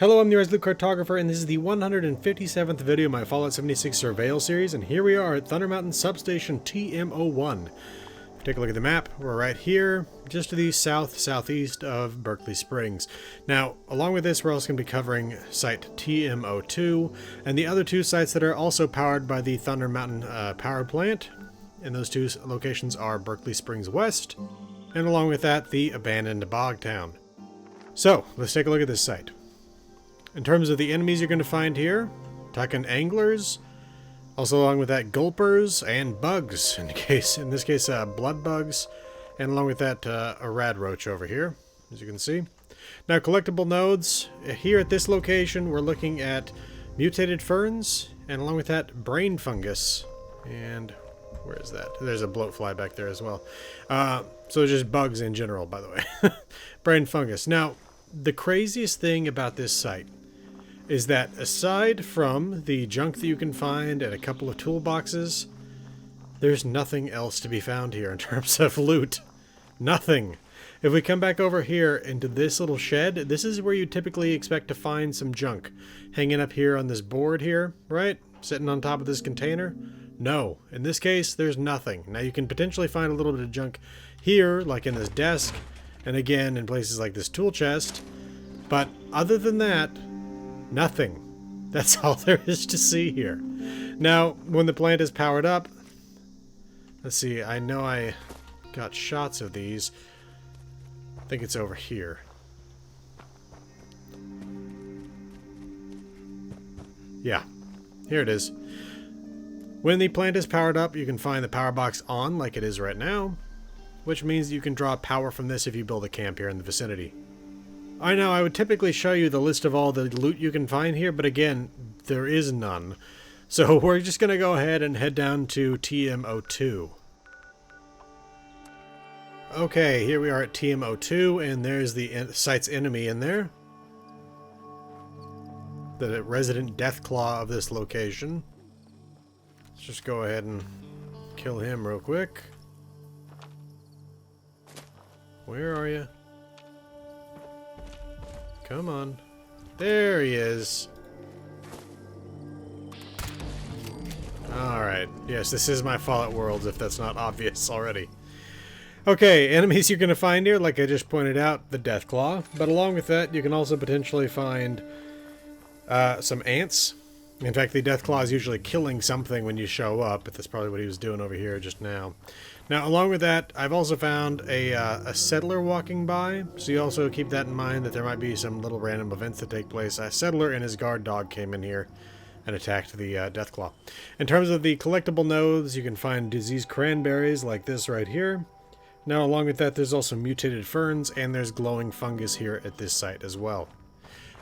Hello, I'm the Resolute Cartographer, and this is the 157th video of my Fallout 76 Surveyal series, and here we are at Thunder Mountain Substation TM-01. If you take a look at the map, we're right here, just to the southeast of Berkeley Springs. Now, along with this, we're also going to be covering site TM-02, and the other two sites that are also powered by the Thunder Mountain power plant, and those two locations are Berkeley Springs West, and along with that, the abandoned Bogtown. So, let's take a look at this site. In terms of the enemies you're going to find here, Tuckin anglers, also along with that Gulpers and bugs, in this case blood bugs, and along with that a rad roach over here, as you can see. Now collectible nodes, here at this location we're looking at mutated ferns, and along with that brain fungus, and where is that? There's a bloatfly back there as well. So just bugs in general, by the way. Brain fungus. Now, the craziest thing about this site is that aside from the junk that you can find and a couple of toolboxes, there's nothing else to be found here in terms of loot. Nothing. If we come back over here into this little shed, this is where you typically expect to find some junk. Hanging up here on this board here, right? Sitting on top of this container. No. In this case, there's nothing. Now you can potentially find a little bit of junk here, like in this desk, and again in places like this tool chest. But other than that, nothing. That's all there is to see here. Now, when the plant is powered up, let's see, I know I got shots of these. I think it's over here. Yeah, here it is. When the plant is powered up, you can find the power box on like it is right now, which means you can draw power from this if you build a camp here in the vicinity. I know I would typically show you the list of all the loot you can find here, but again, there is none. So we're just going to go ahead and head down to TM-02. Okay, here we are at TM-02, and there's the site's enemy in there. The resident Deathclaw of this location. Let's just go ahead and kill him real quick. Where are you? Come on. There he is. Alright. Yes, this is my Fallout Worlds, if that's not obvious already. Okay, enemies you're going to find here, like I just pointed out, the Deathclaw. But along with that, you can also potentially find some ants. In fact, the Deathclaw is usually killing something when you show up, but that's probably what he was doing over here just now. Now, along with that, I've also found a settler walking by, so you also keep that in mind that there might be some little random events that take place. A settler and his guard dog came in here and attacked the Deathclaw. In terms of the collectible nodes, you can find diseased cranberries like this right here. Now, along with that, there's also mutated ferns, and there's glowing fungus here at this site as well.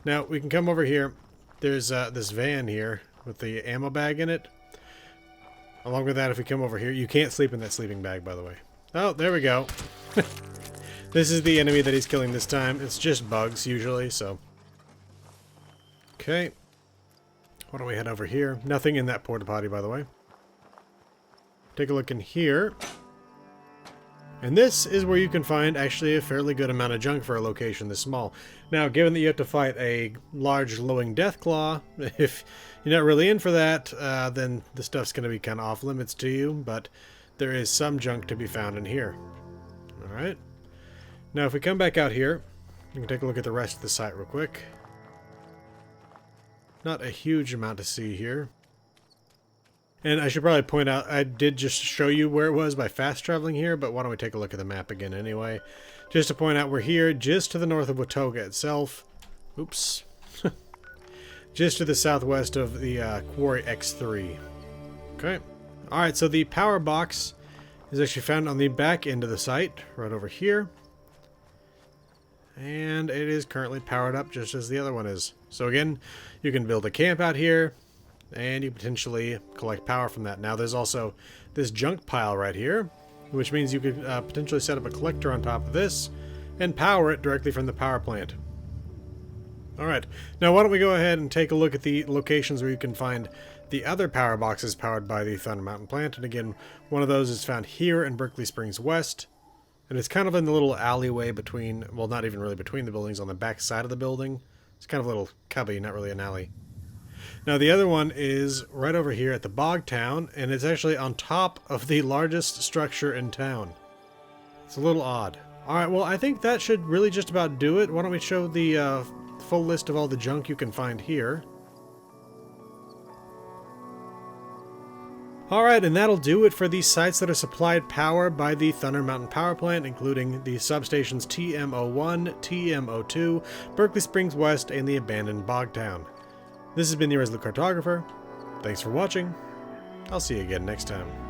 Now, we can come over here. There's this van here with the ammo bag in it. Along with that, if we come over here, you can't sleep in that sleeping bag, by the way. Oh, there we go. This is the enemy that he's killing this time. It's just bugs, usually, so. Okay. Why don't we head over here? Nothing in that porta potty, by the way. Take a look in here. And this is where you can find actually a fairly good amount of junk for a location this small. Now, given that you have to fight a large glowing Deathclaw, if you're not really in for that, then the stuff's going to be kind of off limits to you, but there is some junk to be found in here. Alright. Now, if we come back out here, you can take a look at the rest of the site real quick. Not a huge amount to see here. And I should probably point out, I did just show you where it was by fast traveling here, but why don't we take a look at the map again anyway. Just to point out, we're here just to the north of Watoga itself. Oops. Just to the southwest of the Quarry X3. Okay. Alright, so the power box is actually found on the back end of the site, right over here. And it is currently powered up just as the other one is. So again, you can build a camp out here, and you potentially collect power from that. Now there's also this junk pile right here, which means you could potentially set up a collector on top of this and power it directly from the power plant. Alright, now why don't we go ahead and take a look at the locations where you can find the other power boxes powered by the Thunder Mountain plant. And again, one of those is found here in Berkeley Springs West, and it's kind of in the little alleyway between, well, not even really between the buildings, on the back side of the building. It's kind of a little cubby, not really an alley. Now the other one is right over here at the Bogtown, and it's actually on top of the largest structure in town. It's a little odd. Alright, well I think that should really just about do it. Why don't we show the full list of all the junk you can find here. Alright, and that'll do it for these sites that are supplied power by the Thunder Mountain Power Plant, including the substations TM-01, TM-02, Berkeley Springs West, and the abandoned Bogtown. This has been the Resolute Cartographer. Thanks for watching. I'll see you again next time.